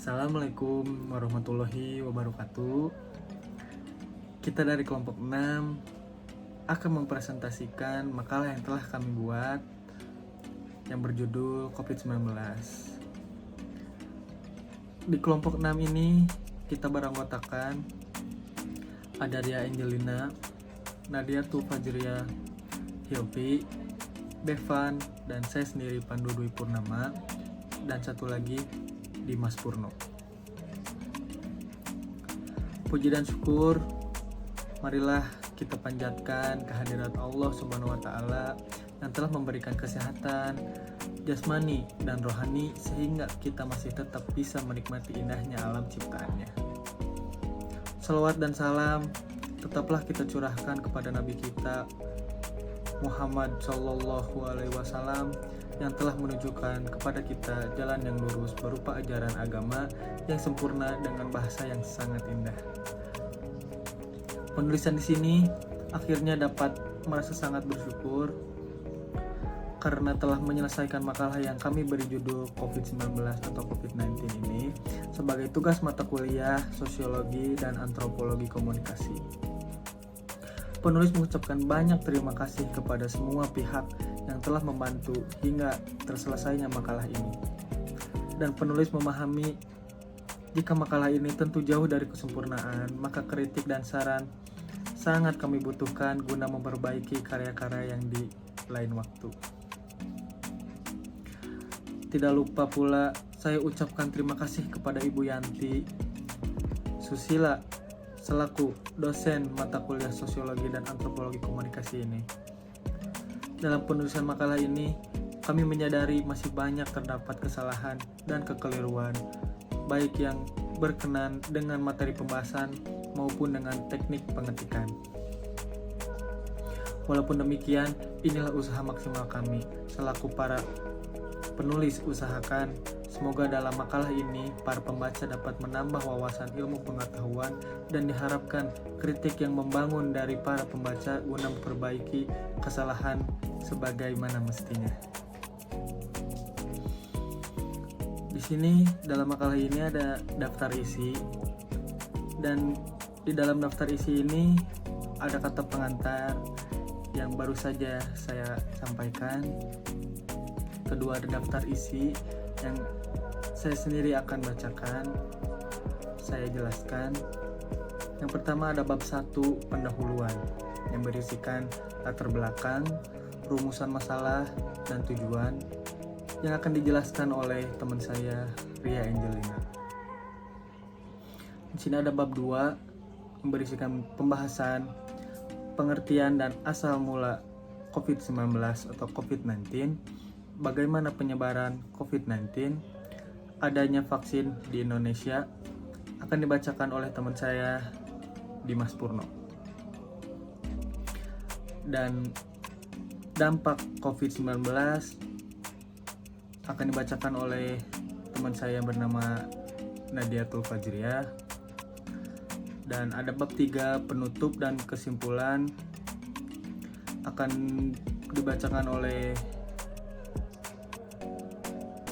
Assalamualaikum warahmatullahi wabarakatuh. Kita dari kelompok 6 akan mempresentasikan makalah yang telah kami buat yang berjudul COVID-19. Di kelompok 6 ini kita beranggotakan ada Ria Angelina, Nadia Fajria Hilfi, Bevan, dan saya sendiri Pandu Dwi Purnama, dan satu lagi Dimas Purno. Puji dan syukur marilah kita panjatkan kehadirat Allah Subhanahu wa Ta'ala yang telah memberikan kesehatan jasmani dan rohani sehingga kita masih tetap bisa menikmati indahnya alam ciptaannya. Salawat dan salam tetaplah kita curahkan kepada Nabi kita Muhammad Sallallahu Alaihi Wasallam yang telah menunjukkan kepada kita jalan yang lurus berupa ajaran agama yang sempurna dengan bahasa yang sangat indah. Penulisan di sini akhirnya dapat merasa sangat bersyukur karena telah menyelesaikan makalah yang kami beri judul COVID-19 atau COVID-19 ini sebagai tugas mata kuliah Sosiologi dan Antropologi Komunikasi. Penulis mengucapkan banyak terima kasih kepada semua pihak yang telah membantu hingga terselesainya makalah ini. Dan penulis memahami jika makalah ini tentu jauh dari kesempurnaan, maka kritik dan saran sangat kami butuhkan guna memperbaiki karya-karya yang di lain waktu. Tidak lupa pula saya ucapkan terima kasih kepada Ibu Yanti Susila selaku dosen mata kuliah Sosiologi dan Antropologi Komunikasi ini. Dalam penulisan makalah ini, kami menyadari masih banyak terdapat kesalahan dan kekeliruan, baik yang berkenan dengan materi pembahasan maupun dengan teknik pengetikan. Walaupun demikian, inilah usaha maksimal kami selaku para penulis usahakan semoga dalam makalah ini para pembaca dapat menambah wawasan ilmu pengetahuan dan diharapkan kritik yang membangun dari para pembaca guna memperbaiki kesalahan sebagaimana mestinya. Di sini dalam makalah ini ada daftar isi, dan di dalam daftar isi ini ada kata pengantar yang baru saja saya sampaikan. Kedua ada daftar isi yang saya sendiri akan bacakan, saya jelaskan. Yang pertama ada bab 1 pendahuluan yang berisikan latar belakang, rumusan masalah, dan tujuan yang akan dijelaskan oleh teman saya Ria Angelina. Di sini ada bab 2 yang berisikan pembahasan pengertian dan asal mula COVID-19 atau COVID-19, bagaimana penyebaran COVID-19, adanya vaksin di Indonesia, akan dibacakan oleh teman saya Dimas Purno. Dan dampak COVID-19 akan dibacakan oleh teman saya yang bernama Nadia Fajria. Dan ada bab 3 penutup dan kesimpulan akan dibacakan oleh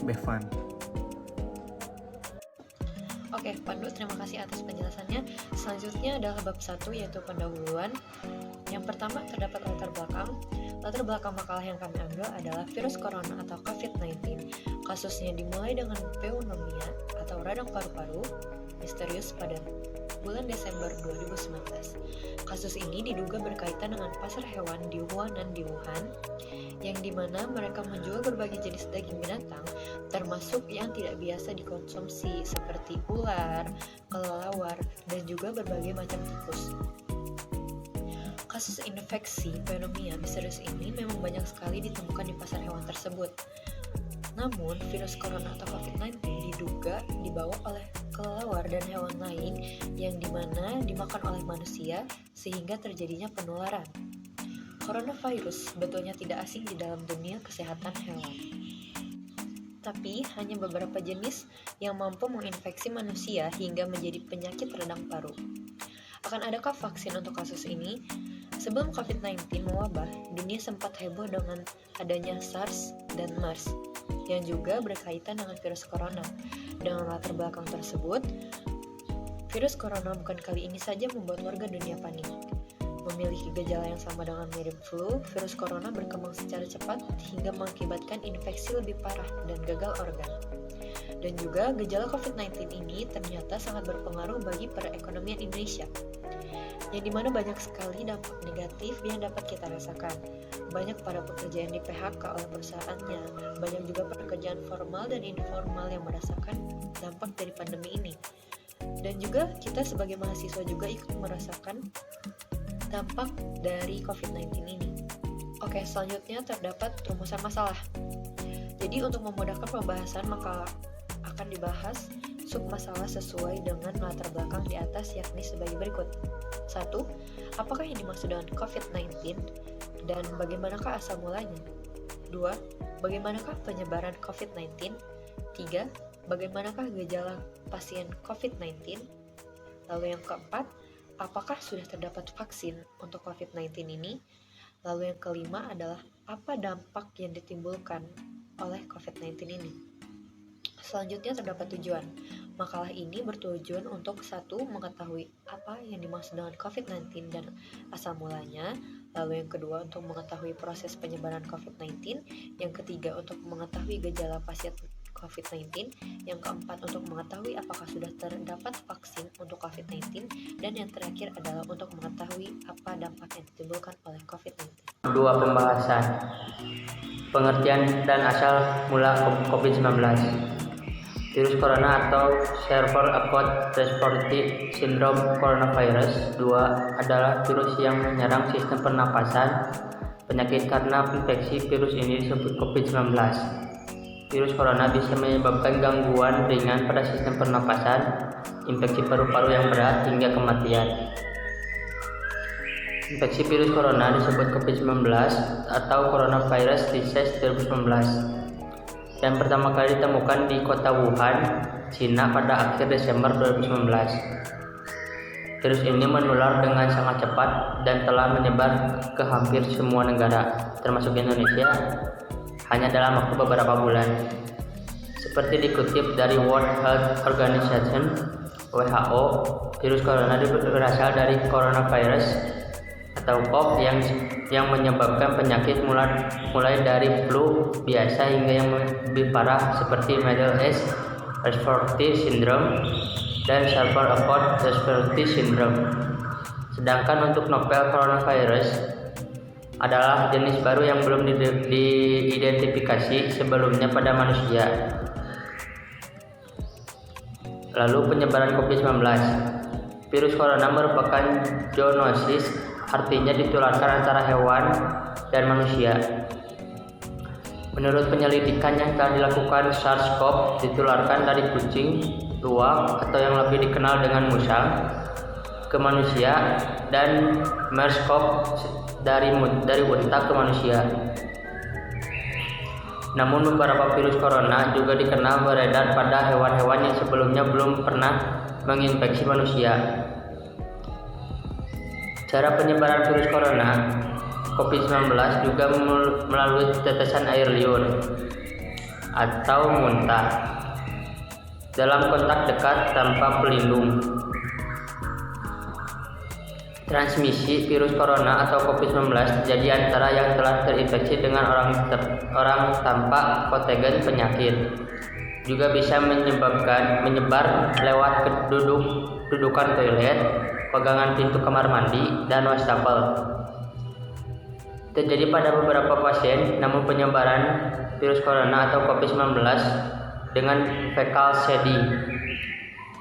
Bevan. Oke, Pandu, terima kasih atas penjelasannya. Selanjutnya adalah bab 1 yaitu pendahuluan. Yang pertama terdapat latar belakang. Latar belakang makalah yang kami ambil adalah virus corona atau COVID-19. Kasusnya dimulai dengan pneumonia atau radang paru-paru misterius pada bulan Desember 2019. Kasus ini diduga berkaitan dengan pasar hewan di Wuhan, yang dimana mereka menjual berbagai jenis daging binatang, termasuk yang tidak biasa dikonsumsi seperti ular, kelelawar, dan juga berbagai macam tikus. Kasus infeksi pneumonia misterius ini memang banyak sekali ditemukan di pasar hewan tersebut. Namun, virus corona atau COVID-19 diduga dibawa oleh kelelawar dan hewan lain yang dimana dimakan oleh manusia sehingga terjadinya penularan. Coronavirus sebetulnya tidak asing di dalam dunia kesehatan hewan. Tapi hanya beberapa jenis yang mampu menginfeksi manusia hingga menjadi penyakit radang paru. Akan adakah vaksin untuk kasus ini? Sebelum COVID-19 mewabah, dunia sempat heboh dengan adanya SARS dan MERS yang juga berkaitan dengan virus corona. Dengan latar belakang tersebut, virus corona bukan kali ini saja membuat warga dunia panik. Memiliki gejala yang sama dengan mirip flu, virus corona berkembang secara cepat hingga mengakibatkan infeksi lebih parah dan gagal organ. Dan juga gejala COVID-19 ini ternyata sangat berpengaruh bagi perekonomian Indonesia, yang dimana banyak sekali dampak negatif yang dapat kita rasakan. Banyak para pekerja yang di PHK oleh perusahaannya, banyak juga pekerjaan formal dan informal yang merasakan dampak dari pandemi ini. Dan juga kita sebagai mahasiswa juga ikut merasakan dampak dari COVID-19 ini. Oke, selanjutnya terdapat rumusan masalah. Jadi untuk memudahkan pembahasan maka akan dibahas submasalah sesuai dengan latar belakang di atas, yakni sebagai berikut. 1. Apakah yang dimaksud dengan COVID-19 dan bagaimanakah asal mulanya? 2. Bagaimanakah penyebaran COVID-19? 3. Bagaimanakah gejala pasien COVID-19? Lalu yang keempat, apakah sudah terdapat vaksin untuk COVID-19 ini? Lalu yang kelima adalah apa dampak yang ditimbulkan oleh COVID-19 ini? Selanjutnya terdapat tujuan. Makalah ini bertujuan untuk 1. Mengetahui apa yang dimaksud dengan COVID-19 dan asal mulanya. Lalu yang kedua untuk mengetahui proses penyebaran COVID-19. Yang ketiga untuk mengetahui gejala pasien COVID-19. Yang keempat untuk mengetahui apakah sudah terdapat vaksin untuk COVID-19. Dan yang terakhir adalah untuk mengetahui apa dampak yang ditimbulkan oleh COVID-19. Dua pembahasan. Pengertian dan asal mula COVID-19. Virus corona atau Cerebral Acute Respiratory Syndrome Coronavirus 2 adalah virus yang menyerang sistem pernapasan. Penyakit karena infeksi virus ini disebut COVID-19. Virus corona bisa menyebabkan gangguan ringan pada sistem pernapasan, infeksi paru-paru yang berat, hingga kematian. Infeksi virus corona disebut COVID-19 atau Coronavirus Disease 2019 dan pertama kali ditemukan di kota Wuhan, Cina pada akhir Desember 2019. Virus ini menular dengan sangat cepat dan telah menyebar ke hampir semua negara, termasuk Indonesia, hanya dalam waktu beberapa bulan. Seperti dikutip dari World Health Organization (WHO), virus corona berasal dari coronavirus atau COV yang menyebabkan penyakit mulai dari flu biasa hingga yang lebih parah seperti Middle East Respiratory Syndrome dan Cerebral Acute Respiratory Syndrome. Sedangkan untuk novel coronavirus adalah jenis baru yang belum diidentifikasi sebelumnya pada manusia. Lalu penyebaran COVID-19. Virus corona merupakan zoonosis, artinya ditularkan antara hewan dan manusia. Menurut penyelidikan yang telah dilakukan, SARS-CoV ditularkan dari kucing, luwak atau yang lebih dikenal dengan musang ke manusia, dan MERS-CoV dari unta ke manusia. Namun beberapa virus corona juga dikenal beredar pada hewan-hewan yang sebelumnya belum pernah menginfeksi manusia. Cara penyebaran virus corona COVID-19 juga melalui tetesan air liur atau muntah dalam kontak dekat tanpa pelindung. Transmisi virus corona atau COVID-19 terjadi antara yang telah terinfeksi dengan orang tanpa kontagen penyakit. Juga bisa menyebar lewat dudukan toilet, pegangan pintu kamar mandi, dan wastafel. Terjadi pada beberapa pasien, namun penyebaran virus corona atau COVID-19 dengan fecal shedding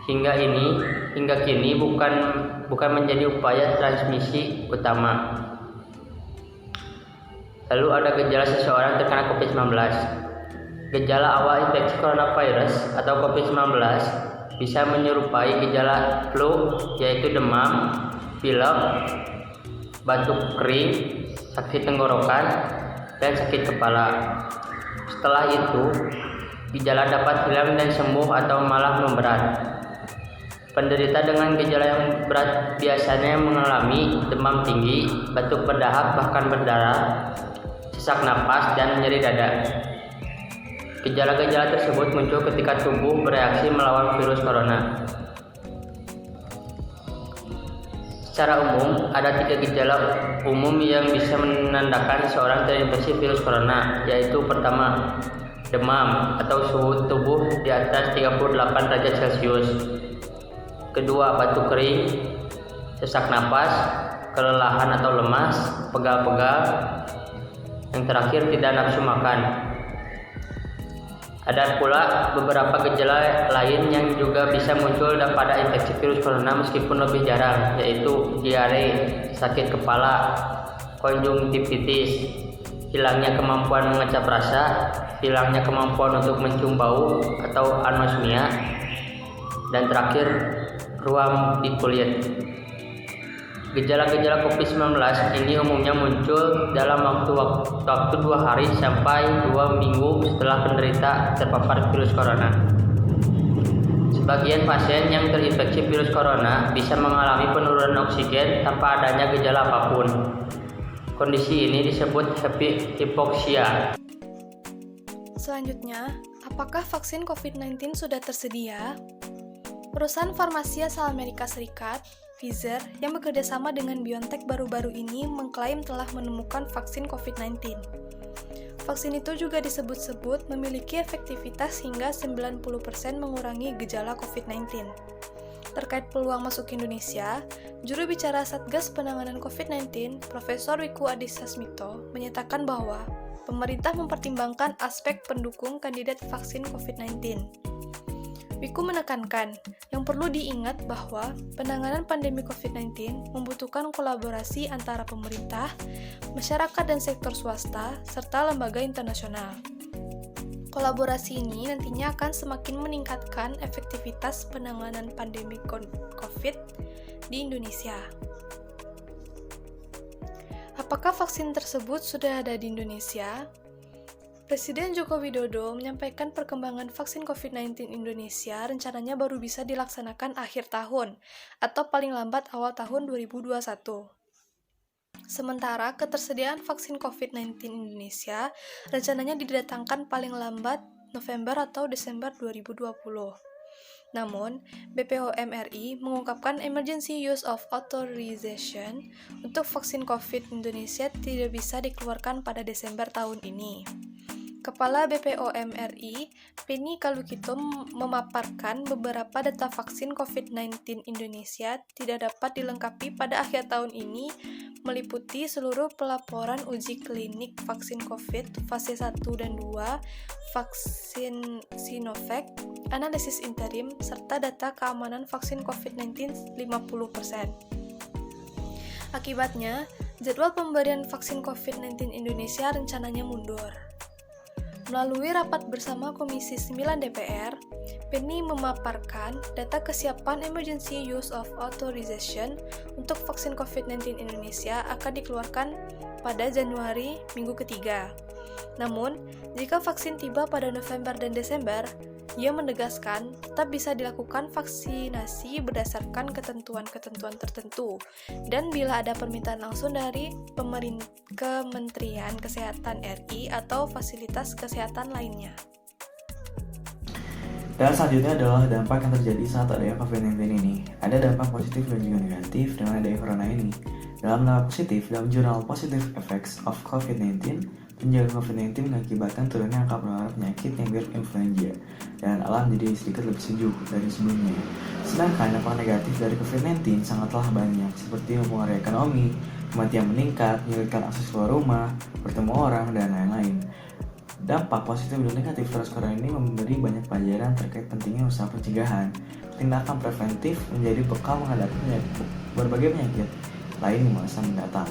hingga kini bukan menjadi upaya transmisi utama. Lalu ada gejala seseorang terkena COVID-19. Gejala awal infeksi coronavirus atau COVID-19 bisa menyerupai gejala flu, yaitu demam, pilek, batuk kering, sakit tenggorokan, dan sakit kepala. Setelah itu, gejala dapat hilang dan sembuh atau malah memberat. Penderita dengan gejala yang berat biasanya mengalami demam tinggi, batuk berdahak bahkan berdarah, sesak napas, dan nyeri dada. Gejala-gejala tersebut muncul ketika tubuh bereaksi melawan virus corona. Secara umum, ada 3 gejala umum yang bisa menandakan seorang terinfeksi virus corona, yaitu pertama, demam atau suhu tubuh di atas 38 derajat Celcius. Kedua, batuk kering, sesak napas, kelelahan atau lemas, pegal-pegal. Yang terakhir, tidak nafsu makan. Ada pula beberapa gejala lain yang juga bisa muncul pada infeksi virus corona meskipun lebih jarang, yaitu diare, sakit kepala, konjungtivitis, hilangnya kemampuan mengecap rasa, hilangnya kemampuan untuk mencium bau atau anosmia, dan terakhir ruam di kulit. Gejala-gejala COVID-19 ini umumnya muncul dalam waktu 2 hari sampai 2 minggu setelah penderita terpapar virus corona. Sebagian pasien yang terinfeksi virus corona bisa mengalami penurunan oksigen tanpa adanya gejala apapun. Kondisi ini disebut hypoxia. Selanjutnya, apakah vaksin COVID-19 sudah tersedia? Perusahaan farmasi asal Amerika Serikat, Pfizer, yang bekerjasama dengan BioNTech baru-baru ini mengklaim telah menemukan vaksin COVID-19. Vaksin itu juga disebut-sebut memiliki efektivitas hingga 90% mengurangi gejala COVID-19. Terkait peluang masuk Indonesia, juru bicara Satgas Penanganan COVID-19, Profesor Wiku Adhisa Smito, menyatakan bahwa pemerintah mempertimbangkan aspek pendukung kandidat vaksin COVID-19. Wiku menekankan, yang perlu diingat bahwa penanganan pandemi COVID-19 membutuhkan kolaborasi antara pemerintah, masyarakat dan sektor swasta, serta lembaga internasional. Kolaborasi ini nantinya akan semakin meningkatkan efektivitas penanganan pandemi COVID di Indonesia. Apakah vaksin tersebut sudah ada di Indonesia? Presiden Joko Widodo menyampaikan perkembangan vaksin COVID-19 Indonesia rencananya baru bisa dilaksanakan akhir tahun atau paling lambat awal tahun 2021. Sementara ketersediaan vaksin COVID-19 Indonesia rencananya didatangkan paling lambat November atau Desember 2020. Namun, BPOM RI mengungkapkan emergency use of authorization untuk vaksin COVID Indonesia tidak bisa dikeluarkan pada Desember tahun ini. Kepala BPOM RI, Penny Kalukito memaparkan beberapa data vaksin COVID-19 Indonesia tidak dapat dilengkapi pada akhir tahun ini, meliputi seluruh pelaporan uji klinik vaksin COVID fase 1 dan 2, vaksin Sinovac, analisis interim, serta data keamanan vaksin COVID-19 50%. Akibatnya, jadwal pemberian vaksin COVID-19 Indonesia rencananya mundur. Melalui rapat bersama Komisi 9 DPR, Penny memaparkan data kesiapan emergency use of authorization untuk vaksin COVID-19 Indonesia akan dikeluarkan pada Januari minggu ketiga. Namun, jika vaksin tiba pada November dan Desember, ia menegaskan tetap bisa dilakukan vaksinasi berdasarkan ketentuan-ketentuan tertentu, dan bila ada permintaan langsung dari Kementerian Kesehatan RI atau fasilitas kesehatan lainnya. Dan selanjutnya adalah dampak yang terjadi saat adanya COVID-19 ini. Ada dampak positif dan juga negatif dengan adanya corona ini. Dalam dampak positif, dalam jurnal Positive Effects of COVID-19, penjagaan COVID-19 mengakibatkan turunnya angka penularan penyakit yang mirip influenza dan alam menjadi sedikit lebih sejuk dari sebelumnya. Sedangkan dampak negatif dari COVID-19 sangatlah banyak, seperti mempengaruhi ekonomi, kematian meningkat, menyulitkan akses keluar rumah, bertemu orang, dan lain-lain. Dampak positif dan negatif virus corona ini memberi banyak pelajaran terkait pentingnya usaha pencegahan. Tindakan preventif menjadi bekal menghadapi berbagai penyakit lain di masa mendatang.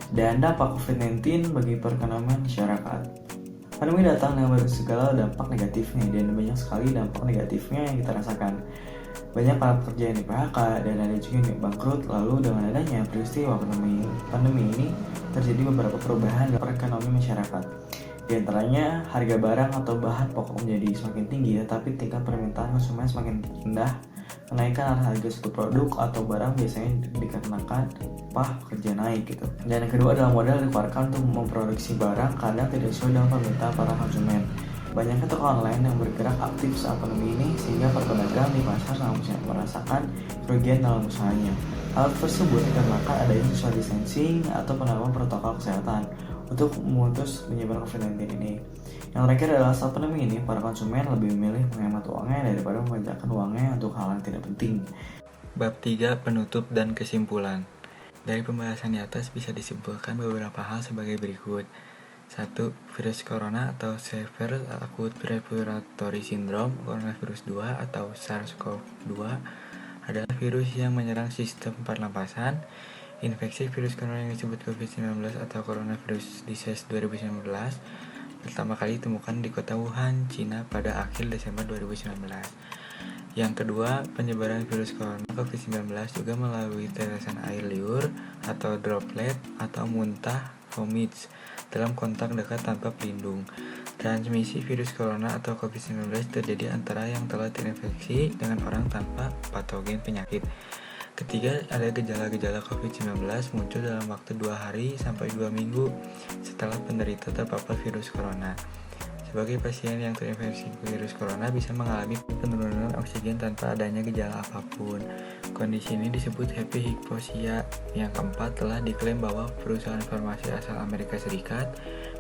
Dan dampak COVID-19 bagi perekonomian masyarakat. Pandemi datang dengan segala dampak negatifnya, dan banyak sekali dampak negatifnya yang kita rasakan. Banyak para pekerja yang di PHK dan ada juga yang bangkrut. Lalu dengan adanya peristiwa pandemi ini terjadi beberapa perubahan dalam perekonomian masyarakat. Di antaranya harga barang atau bahan pokok menjadi semakin tinggi, tetapi tingkat permintaan konsumen semakin rendah. Kenaikan harga suatu produk atau barang biasanya dikarenakan upah kerja naik gitu. Dan yang kedua adalah modal dikeluarkan untuk memproduksi barang kadang tidak sesuai dengan permintaan para konsumen. Banyaknya toko online yang bergerak aktif saat pandemi ini sehingga para pedagang di pasar sangat merasakan kerugian dalam usahanya. Hal tersebut dikarenakan adanya social distancing atau penerapan protokol kesehatan untuk memutus penyebaran COVID-19 ini. Yang terakhir adalah saat pandemi ini, para konsumen lebih memilih menghemat uangnya daripada membelanjakan uangnya untuk hal yang tidak penting. Bab 3. Penutup dan kesimpulan. Dari pembahasan di atas bisa disimpulkan beberapa hal sebagai berikut. 1. Virus corona atau Severe Acute Respiratory Syndrome Coronavirus 2 atau SARS-CoV-2 adalah virus yang menyerang sistem pernapasan. Infeksi virus corona yang disebut COVID-19 atau Coronavirus Disease 2019 pertama kali ditemukan di kota Wuhan, Cina pada akhir Desember 2019. Yang kedua, penyebaran virus corona COVID-19 juga melalui tetesan air liur atau droplet atau muntah vomit dalam kontak dekat tanpa pelindung. Transmisi virus corona atau COVID-19 terjadi antara yang telah terinfeksi dengan orang tanpa patogen penyakit. Ketiga, ada gejala-gejala COVID-19 muncul dalam waktu 2 hari sampai 2 minggu setelah penderita terpapar virus corona. Sebagai pasien yang terinfeksi virus corona bisa mengalami penurunan oksigen tanpa adanya gejala apapun. Kondisi ini disebut happy hypoxia. Yang keempat, telah diklaim bahwa perusahaan farmasi asal Amerika Serikat,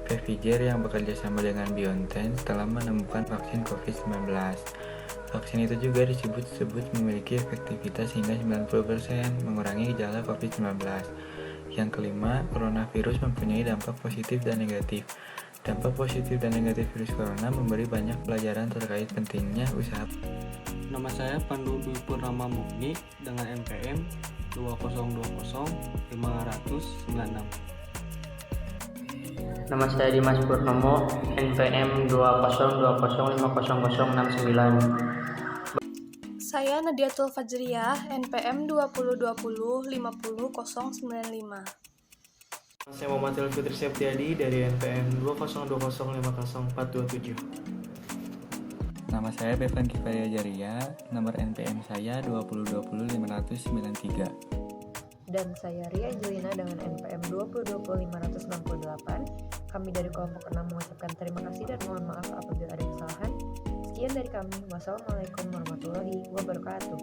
Pfizer yang bekerja sama dengan BioNTech telah menemukan vaksin COVID-19. Vaksin itu juga disebut memiliki efektivitas hingga 90% mengurangi gejala COVID-19. Yang kelima, coronavirus mempunyai dampak positif dan negatif. Dampak positif dan negatif virus corona memberi banyak pelajaran terkait pentingnya usaha. Nama saya Pandu Dwi Purnama Mukni dengan NPM 2020-596. Nama saya Dimas Purnomo, NPM 2020500069. Saya Nadiatul Fajriyah, NPM 2020-50095. Saya Muhammad Fitri Septiadi dari NPM 2020500427. Nama saya Bevan Kifaria Jaria, nomor NPM saya 2020-593. Dan saya Ria Angelina dengan NPM 2020-568. Kami dari kelompok 6 mengucapkan terima kasih dan mohon maaf apabila ada kesalahan. Sekian dari kami. Wassalamualaikum warahmatullahi wabarakatuh.